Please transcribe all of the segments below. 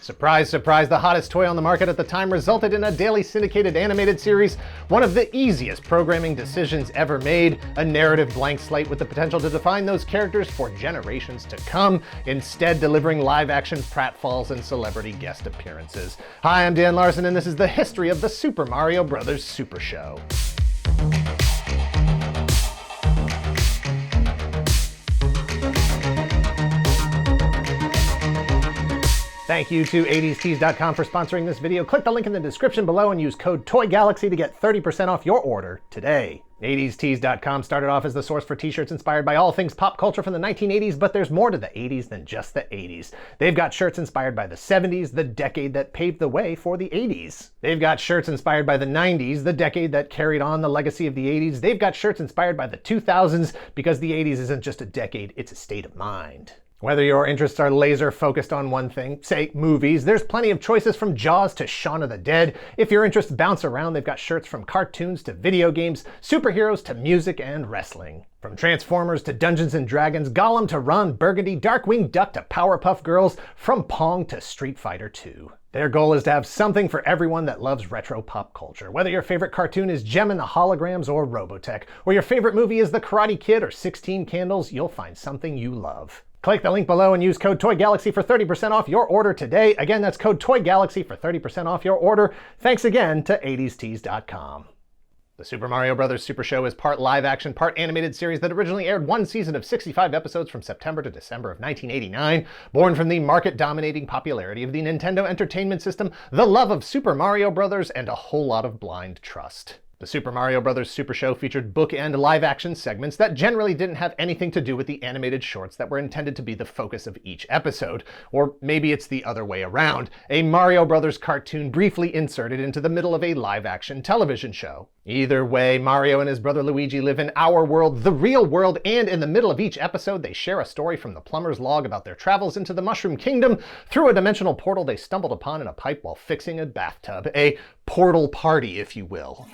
Surprise, surprise, the hottest toy on the market at the time resulted in a daily syndicated animated series, one of the easiest programming decisions ever made, a narrative blank slate with the potential to define those characters for generations to come, instead delivering live-action pratfalls and celebrity guest appearances. Hi, I'm Dan Larson, and this is the history of the Super Mario Bros. Super Show. Thank you to 80stees.com for sponsoring this video. Click the link in the description below and use code TOYGALAXY to get 30% off your order today. 80stees.com started off as the source for t-shirts inspired by all things pop culture from the 1980s, but there's more to the 80s than just the 80s. They've got shirts inspired by the 70s, the decade that paved the way for the 80s. They've got shirts inspired by the 90s, the decade that carried on the legacy of the 80s. They've got shirts inspired by the 2000s, because the 80s isn't just a decade, it's a state of mind. Whether your interests are laser focused on one thing, say movies, there's plenty of choices from Jaws to Shaun of the Dead. If your interests bounce around, they've got shirts from cartoons to video games, superheroes to music and wrestling. From Transformers to Dungeons & Dragons, Gollum to Ron Burgundy, Darkwing Duck to Powerpuff Girls, from Pong to Street Fighter 2. Their goal is to have something for everyone that loves retro pop culture. Whether your favorite cartoon is Jem and the Holograms or Robotech, or your favorite movie is The Karate Kid or 16 Candles, you'll find something you love. Click the link below and use code TOYGALAXY for 30% off your order today. Again, that's code TOYGALAXY for 30% off your order. Thanks again to 80stees.com. The Super Mario Bros. Super Show is part live-action, part animated series that originally aired one season of 65 episodes from September to December of 1989. Born from the market-dominating popularity of the Nintendo Entertainment System, the love of Super Mario Bros., and a whole lot of blind trust. The Super Mario Bros. Super Show featured bookend live-action segments that generally didn't have anything to do with the animated shorts that were intended to be the focus of each episode. Or maybe it's the other way around. A Mario Bros. Cartoon briefly inserted into the middle of a live-action television show. Either way, Mario and his brother Luigi live in our world, the real world, and in the middle of each episode they share a story from the plumber's log about their travels into the Mushroom Kingdom through a dimensional portal they stumbled upon in a pipe while fixing a bathtub. A portal party, if you will.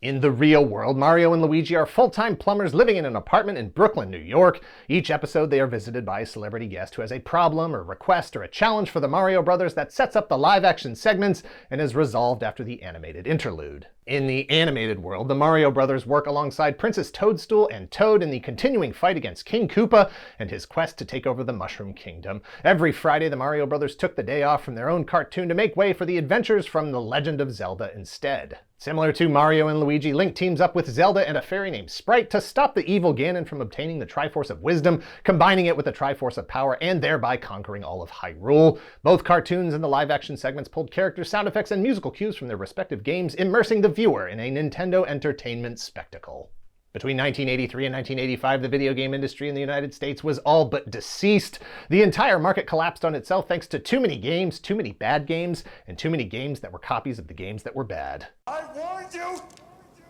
In the real world, Mario and Luigi are full-time plumbers living in an apartment in Brooklyn, New York. Each episode they are visited by a celebrity guest who has a problem or request or a challenge for the Mario Brothers that sets up the live-action segments and is resolved after the animated interlude. In the animated world, the Mario Brothers work alongside Princess Toadstool and Toad in the continuing fight against King Koopa and his quest to take over the Mushroom Kingdom. Every Friday, the Mario Brothers took the day off from their own cartoon to make way for the adventures from The Legend of Zelda instead. Similar to Mario and Luigi, Link teams up with Zelda and a fairy named Sprite to stop the evil Ganon from obtaining the Triforce of Wisdom, combining it with the Triforce of Power, and thereby conquering all of Hyrule. Both cartoons and the live-action segments pulled character sound effects and musical cues from their respective games, immersing the viewer in a Nintendo Entertainment spectacle. Between 1983 and 1985, the video game industry in the United States was all but deceased. The entire market collapsed on itself thanks to too many games, too many bad games, and too many games that were copies of the games that were bad. I warned you!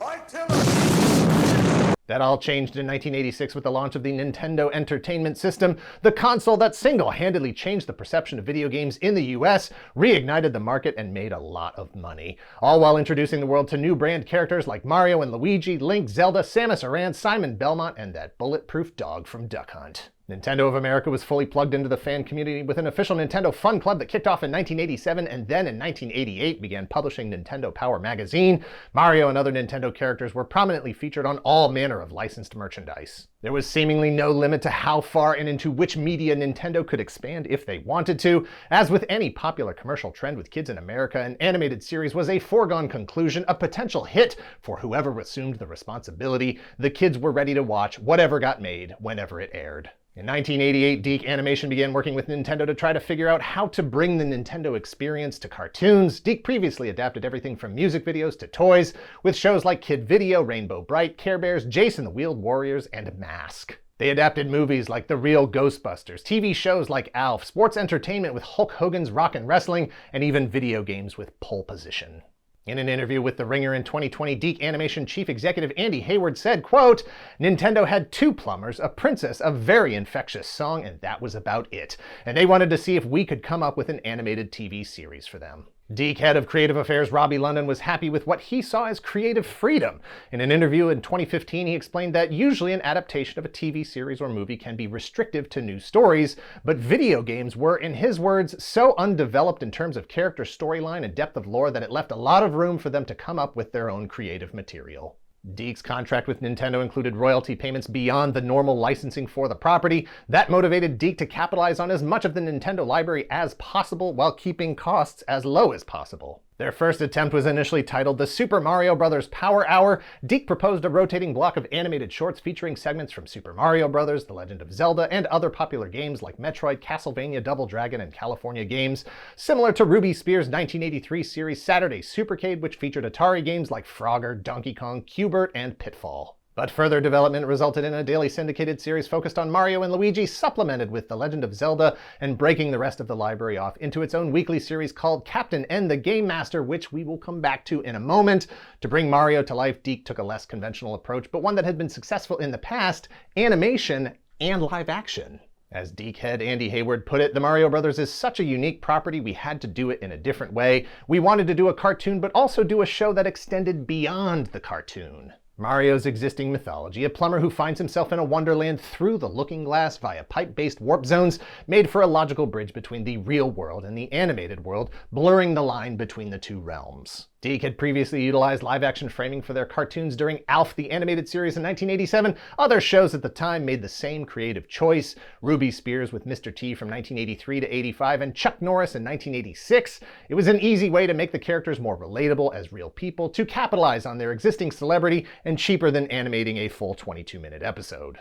I tell you! That all changed in 1986 with the launch of the Nintendo Entertainment System, the console that single-handedly changed the perception of video games in the US, reignited the market, and made a lot of money. All while introducing the world to new brand characters like Mario and Luigi, Link, Zelda, Samus Aran, Simon Belmont, and that bulletproof dog from Duck Hunt. Nintendo of America was fully plugged into the fan community with an official Nintendo Fun Club that kicked off in 1987 and then in 1988 began publishing Nintendo Power magazine. Mario and other Nintendo characters were prominently featured on all manner of licensed merchandise. There was seemingly no limit to how far and into which media Nintendo could expand if they wanted to. As with any popular commercial trend with kids in America, an animated series was a foregone conclusion, a potential hit for whoever assumed the responsibility. The kids were ready to watch whatever got made whenever it aired. In 1988, DiC Animation began working with Nintendo to try to figure out how to bring the Nintendo experience to cartoons. DiC previously adapted everything from music videos to toys, with shows like Kid Video, Rainbow Bright, Care Bears, Jason the Wheeled Warriors, and Mask. They adapted movies like The Real Ghostbusters, TV shows like Alf, sports entertainment with Hulk Hogan's Rockin' Wrestling, and even video games with Pole Position. In an interview with The Ringer in 2020, DiC Animation Chief Executive Andy Hayward said, quote, "Nintendo had two plumbers, a princess, a very infectious song, and that was about it. And they wanted to see if we could come up with an animated TV series for them." DiC head of creative affairs Robbie London was happy with what he saw as creative freedom. In an interview in 2015, he explained that usually an adaptation of a TV series or movie can be restrictive to new stories, but video games were, in his words, so undeveloped in terms of character storyline and depth of lore that it left a lot of room for them to come up with their own creative material. DiC's contract with Nintendo included royalty payments beyond the normal licensing for the property. That motivated DiC to capitalize on as much of the Nintendo library as possible while keeping costs as low as possible. Their first attempt was initially titled the Super Mario Bros. Power Hour. DiC proposed a rotating block of animated shorts featuring segments from Super Mario Bros., The Legend of Zelda, and other popular games like Metroid, Castlevania, Double Dragon, and California Games, similar to Ruby Spears' 1983 series Saturday Supercade, which featured Atari games like Frogger, Donkey Kong, Q*bert, and Pitfall. But further development resulted in a daily syndicated series focused on Mario and Luigi, supplemented with The Legend of Zelda, and breaking the rest of the library off into its own weekly series called Captain N the Game Master, which we will come back to in a moment. To bring Mario to life, DiC took a less conventional approach, but one that had been successful in the past: animation and live action. As DiC head Andy Hayward put it, the Mario Brothers is such a unique property, we had to do it in a different way. We wanted to do a cartoon, but also do a show that extended beyond the cartoon. Mario's existing mythology, a plumber who finds himself in a wonderland through the looking glass via pipe-based warp zones, made for a logical bridge between the real world and the animated world, blurring the line between the two realms. DiC had previously utilized live-action framing for their cartoons during Alf, the animated series in 1987. Other shows at the time made the same creative choice. Ruby Spears with Mr. T from 1983 to 85 and Chuck Norris in 1986. It was an easy way to make the characters more relatable as real people, to capitalize on their existing celebrity, and cheaper than animating a full 22-minute episode.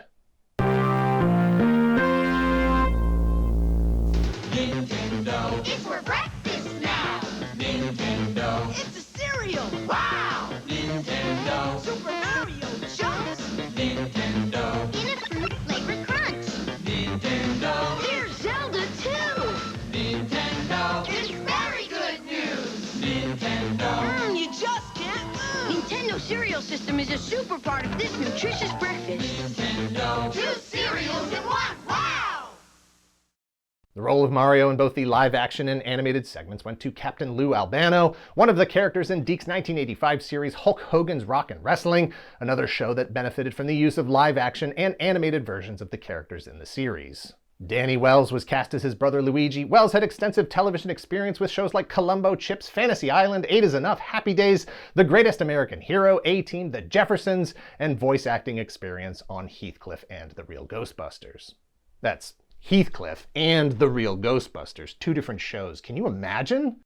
Nintendo. It's for breakfast now. Nintendo. It's a cereal. Wow. Nintendo. Super Mario Chunks. Nintendo. In a fruit flavored crunch. Nintendo. Here's Zelda too. Nintendo. It's very good news. Nintendo. You just can't lose. Nintendo cereal system is a super part of this nutritious breakfast. Nintendo. 2 cereals in 1. Wow. The role of Mario in both the live-action and animated segments went to Captain Lou Albano, one of the characters in DiC's 1985 series Hulk Hogan's Rockin' Wrestling, another show that benefited from the use of live-action and animated versions of the characters in the series. Danny Wells was cast as his brother Luigi. Wells had extensive television experience with shows like Columbo, Chips, Fantasy Island, 8 is Enough, Happy Days, The Greatest American Hero, A-Team, The Jeffersons, and voice acting experience on Heathcliff and The Real Ghostbusters. That's Heathcliff and The Real Ghostbusters, 2 different shows. Can you imagine?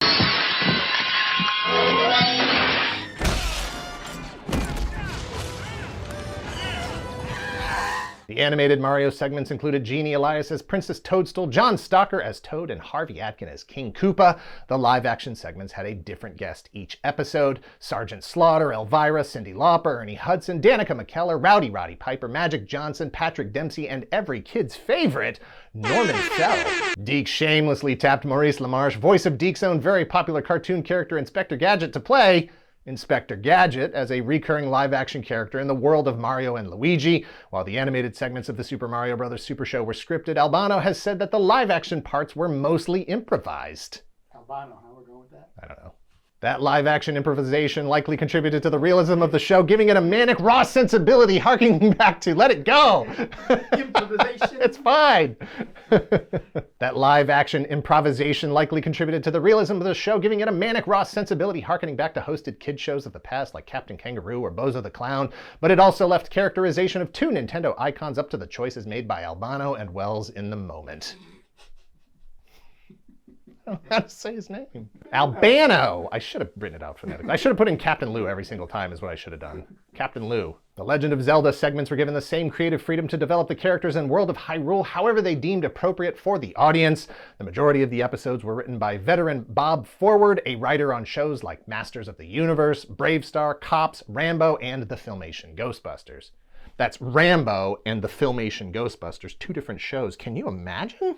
The animated Mario segments included Jeannie Elias as Princess Toadstool, John Stalker as Toad, and Harvey Atkin as King Koopa. The live-action segments had a different guest each episode: Sergeant Slaughter, Elvira, Cyndi Lauper, Ernie Hudson, Danica McKellar, Rowdy Roddy Piper, Magic Johnson, Patrick Dempsey, and every kid's favorite, Norman Fell. DiC shamelessly tapped Maurice LaMarche, voice of DiC's own very popular cartoon character Inspector Gadget, to play Inspector Gadget as a recurring live-action character in the world of Mario and Luigi. While the animated segments of the Super Mario Bros. Super Show were scripted, Albano has said that the live-action parts were mostly improvised. Albano, how we're going with that? I don't know. That live-action improvisation likely contributed to the realism of the show, giving it a manic, raw sensibility, harking back to Let It Go. Improvisation? It's fine. That live-action improvisation likely contributed to the realism of the show, giving it a manic, raw sensibility, harkening back to hosted kid shows of the past like Captain Kangaroo or Bozo the Clown. But it also left characterization of 2 Nintendo icons up to the choices made by Albano and Wells in the moment. I don't know how to say his name. Albano! I should have written it out phonetically. I should have put in Captain Lou every single time is what I should have done. Captain Lou. The Legend of Zelda segments were given the same creative freedom to develop the characters and world of Hyrule however they deemed appropriate for the audience. The majority of the episodes were written by veteran Bob Forward, a writer on shows like Masters of the Universe, Brave Star, Cops, Rambo, and the Filmation Ghostbusters. That's Rambo and the Filmation Ghostbusters, 2 different shows. Can you imagine?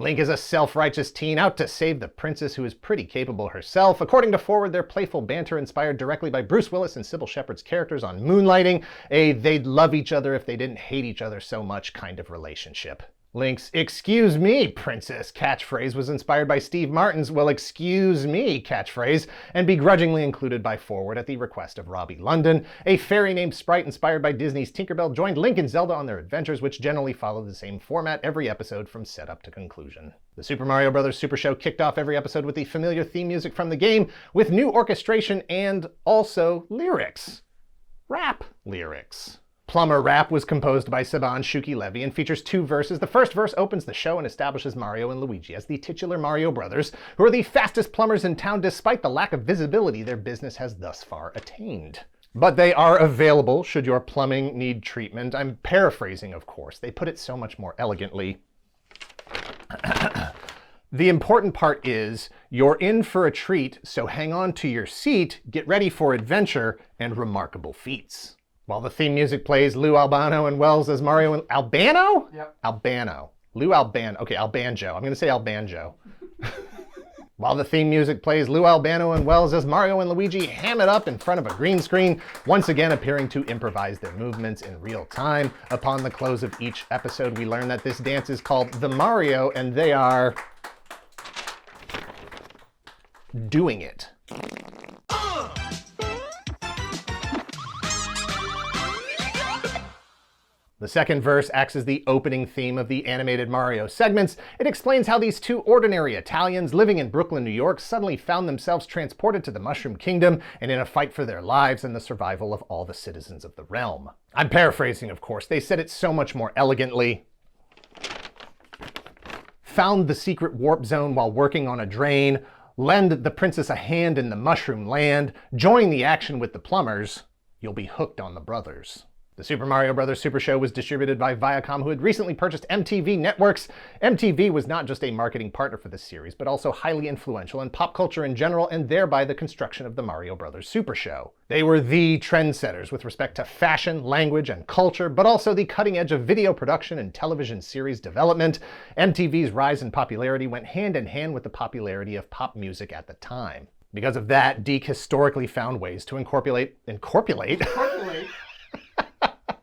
Link is a self-righteous teen out to save the princess, who is pretty capable herself. According to Forward, their playful banter inspired directly by Bruce Willis and Sybil Shepherd's characters on Moonlighting, a they'd love each other if they didn't hate each other so much kind of relationship. Link's "excuse me, princess" catchphrase was inspired by Steve Martin's "well, excuse me" catchphrase, and begrudgingly included by Forward at the request of Robbie London. A fairy named Sprite inspired by Disney's Tinkerbell joined Link and Zelda on their adventures, which generally followed the same format every episode from setup to conclusion. The Super Mario Bros. Super Show kicked off every episode with the familiar theme music from the game, with new orchestration and also lyrics. Rap lyrics. Plumber Rap was composed by Saban Shuki Levy and features 2 verses. The first verse opens the show and establishes Mario and Luigi as the titular Mario brothers, who are the fastest plumbers in town despite the lack of visibility their business has thus far attained. But they are available should your plumbing need treatment. I'm paraphrasing, of course. They put it so much more elegantly. The important part is, you're in for a treat, so hang on to your seat, get ready for adventure and remarkable feats. While the theme music plays, Lou Albano and Wells as Mario and... Albano? Yep. Albano. Lou Albano. Okay, Albanjo. I'm going to say Albanjo. While the theme music plays, Lou Albano and Wells as Mario and Luigi ham it up in front of a green screen, once again appearing to improvise their movements in real time. Upon the close of each episode, we learn that this dance is called the Mario, and they are... doing it. The second verse acts as the opening theme of the animated Mario segments. It explains how these 2 ordinary Italians living in Brooklyn, New York, suddenly found themselves transported to the Mushroom Kingdom and in a fight for their lives and the survival of all the citizens of the realm. I'm paraphrasing, of course. They said it so much more elegantly. Found the secret warp zone while working on a drain. Lend the princess a hand in the Mushroom Land. Join the action with the plumbers. You'll be hooked on the brothers. The Super Mario Bros. Super Show was distributed by Viacom, who had recently purchased MTV Networks. MTV was not just a marketing partner for the series, but also highly influential in pop culture in general, and thereby the construction of the Mario Bros. Super Show. They were the trendsetters with respect to fashion, language, and culture, but also the cutting edge of video production and television series development. MTV's rise in popularity went hand in hand with the popularity of pop music at the time. Because of that, Deke historically found ways to incorporate?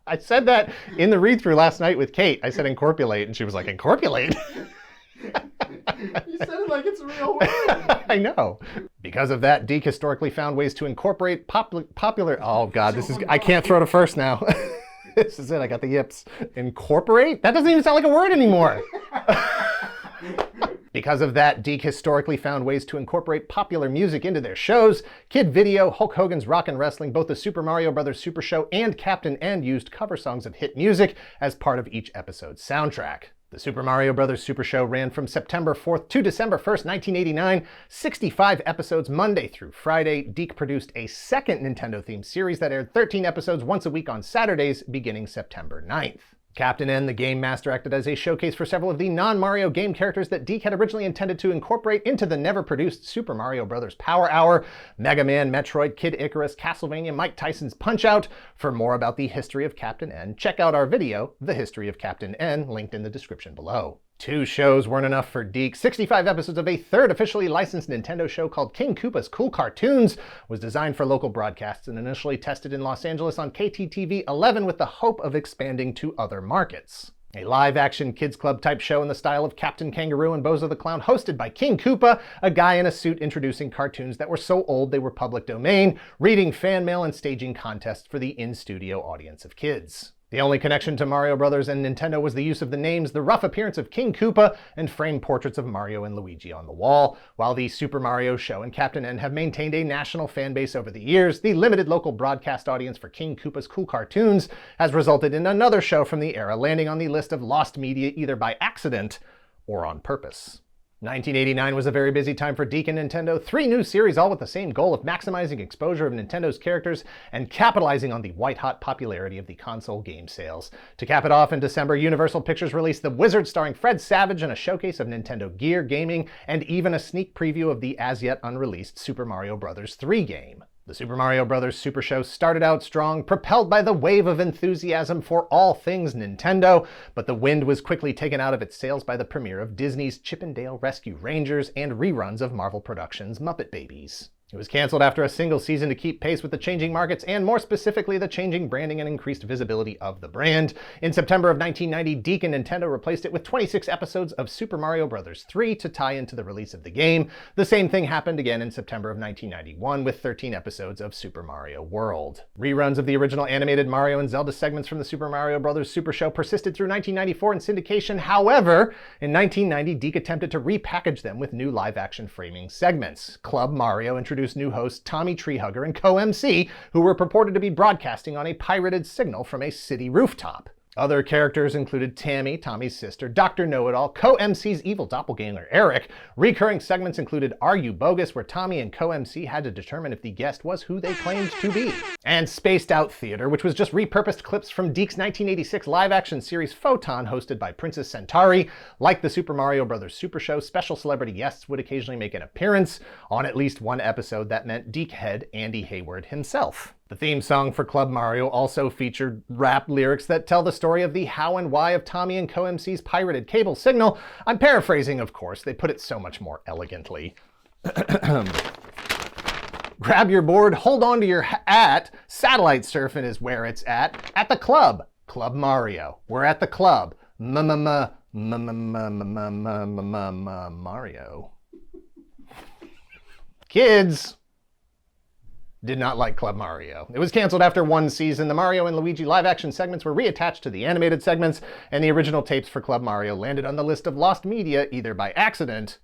I said that in the read-through last night with Kate. I said incorporate, and she was like, incorporate? You said it like it's a real word. I know. Because of that, Deke historically found ways to incorporate popular... Oh, God, this is... I can't throw to first now. This is it. I got the yips. Incorporate? That doesn't even sound like a word anymore. Because of that, Deke historically found ways to incorporate popular music into their shows. Kid Video, Hulk Hogan's Rockin' Wrestling, both the Super Mario Bros. Super Show and Captain N used cover songs of hit music as part of each episode's soundtrack. The Super Mario Bros. Super Show ran from September 4th to December 1st, 1989, 65 episodes Monday through Friday. Deke produced a second Nintendo-themed series that aired 13 episodes once a week on Saturdays, beginning September 9th. Captain N, the Game Master, acted as a showcase for several of the non-Mario game characters that Deke had originally intended to incorporate into the never-produced Super Mario Bros. Power Hour: Mega Man, Metroid, Kid Icarus, Castlevania, Mike Tyson's Punch-Out! For more about the history of Captain N, check out our video, The History of Captain N, linked in the description below. 2 shows weren't enough for Deke. 65 episodes of a third officially licensed Nintendo show called King Koopa's Cool Kartoons was designed for local broadcasts and initially tested in Los Angeles on KTTV 11 with the hope of expanding to other markets. A live-action kids club type show in the style of Captain Kangaroo and Bozo the Clown, hosted by King Koopa, a guy in a suit introducing cartoons that were so old they were public domain, reading fan mail and staging contests for the in-studio audience of kids. The only connection to Mario Bros. And Nintendo was the use of the names, the rough appearance of King Koopa, and framed portraits of Mario and Luigi on the wall. While the Super Mario Show and Captain N have maintained a national fan base over the years, the limited local broadcast audience for King Koopa's Cool Kartoons has resulted in another show from the era landing on the list of lost media either by accident or on purpose. 1989 was a very busy time for Deke and Nintendo. 3 new series, all with the same goal of maximizing exposure of Nintendo's characters and capitalizing on the white-hot popularity of the console game sales. To cap it off, in December, Universal Pictures released The Wizard starring Fred Savage and a showcase of Nintendo gear, gaming, and even a sneak preview of the as-yet unreleased Super Mario Bros. 3 game. The Super Mario Bros. Super Show started out strong, propelled by the wave of enthusiasm for all things Nintendo, but the wind was quickly taken out of its sails by the premiere of Disney's Chip 'n Dale Rescue Rangers and reruns of Marvel Productions' Muppet Babies. It was canceled after a single season to keep pace with the changing markets and more specifically the changing branding and increased visibility of the brand. In September of 1990, DiC and Nintendo replaced it with 26 episodes of Super Mario Bros. 3 to tie into the release of the game. The same thing happened again in September of 1991 with 13 episodes of Super Mario World. Reruns of the original animated Mario and Zelda segments from the Super Mario Bros. Super Show persisted through 1994 in syndication. However, in 1990, DiC attempted to repackage them with new live-action framing segments. Club Mario introduced new hosts Tommy Treehugger and Co-MC, who were purported to be broadcasting on a pirated signal from a city rooftop. Other characters included Tammy, Tommy's sister, Dr. Know-It-All, Co-MC's evil doppelganger Eric. Recurring segments included Are You Bogus?, where Tommy and Co-MC had to determine if the guest was who they claimed to be. And Spaced Out Theater, which was just repurposed clips from DiC's 1986 live-action series Photon, hosted by Princess Centauri. Like the Super Mario Bros. Super Show, special celebrity guests would occasionally make an appearance on at least one episode that meant DiC head Andy Hayward himself. The theme song for Club Mario also featured rap lyrics that tell the story of the how and why of Tommy and Co-MC's pirated cable signal. I'm paraphrasing, of course. They put it so much more elegantly. Grab your board, hold on to your hat. Satellite surfing is where it's at. At the club. Club Mario. We're at the club. Mario. Kids did not like Club Mario. It was canceled after one season. The Mario and Luigi live-action segments were reattached to the animated segments, and the original tapes for Club Mario landed on the list of lost media either by accident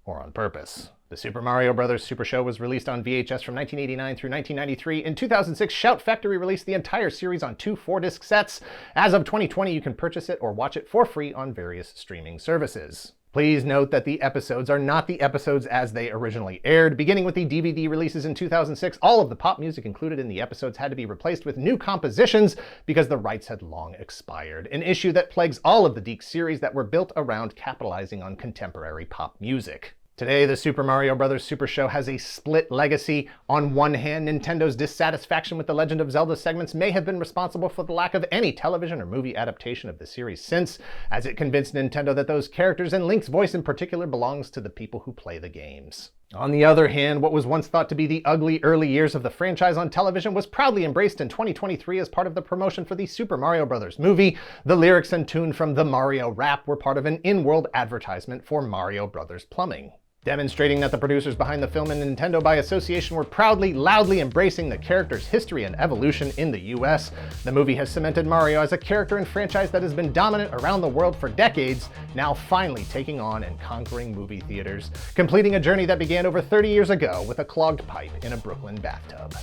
or on purpose. The Super Mario Bros. Super Show was released on VHS from 1989 through 1993. In 2006, Shout Factory released the entire series on 2 4-disc sets. As of 2020, you can purchase it or watch it for free on various streaming services. Please note that the episodes are not the episodes as they originally aired. Beginning with the DVD releases in 2006, all of the pop music included in the episodes had to be replaced with new compositions because the rights had long expired, an issue that plagues all of the DiC series that were built around capitalizing on contemporary pop music. Today, the Super Mario Bros. Super Show has a split legacy. On one hand, Nintendo's dissatisfaction with the Legend of Zelda segments may have been responsible for the lack of any television or movie adaptation of the series since, as it convinced Nintendo that those characters, and Link's voice in particular, belongs to the people who play the games. On the other hand, what was once thought to be the ugly early years of the franchise on television was proudly embraced in 2023 as part of the promotion for the Super Mario Bros. Movie. The lyrics and tune from the Mario Rap were part of an in-world advertisement for Mario Brothers Plumbing, demonstrating that the producers behind the film and Nintendo by association were proudly, loudly embracing the character's history and evolution in the US. The movie has cemented Mario as a character and franchise that has been dominant around the world for decades, now finally taking on and conquering movie theaters, completing a journey that began over 30 years ago with a clogged pipe in a Brooklyn bathtub.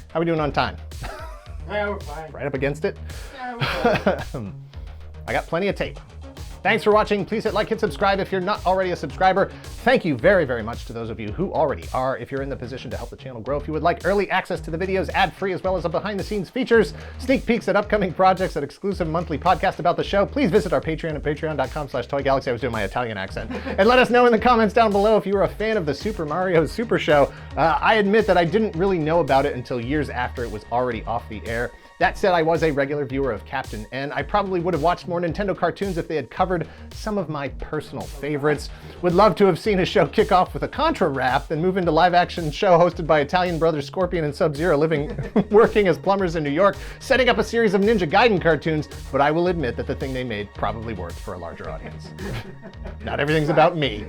How are we doing on time? Yeah, we're fine. Right up against it? Yeah, we're fine. I got plenty of tape. Thanks for watching. Please hit like, hit subscribe if you're not already a subscriber. Thank you very, very much to those of you who already are. If you're in the position to help the channel grow, if you would like early access to the videos ad-free as well as a behind-the-scenes features, sneak peeks at upcoming projects, and exclusive monthly podcast about the show, please visit our Patreon at patreon.com/toygalaxy. I was doing my Italian accent. And let us know in the comments down below if you were a fan of the Super Mario Super Show. I admit that I didn't really know about it until years after it was already off the air. That said, I was a regular viewer of Captain N. I probably would have watched more Nintendo cartoons if they had covered some of my personal favorites. Would love to have seen a show kick off with a Contra rap, then move into live-action show hosted by Italian brothers Scorpion and Sub-Zero working as plumbers in New York, setting up a series of Ninja Gaiden cartoons, but I will admit that the thing they made probably worked for a larger audience. Not everything's about me.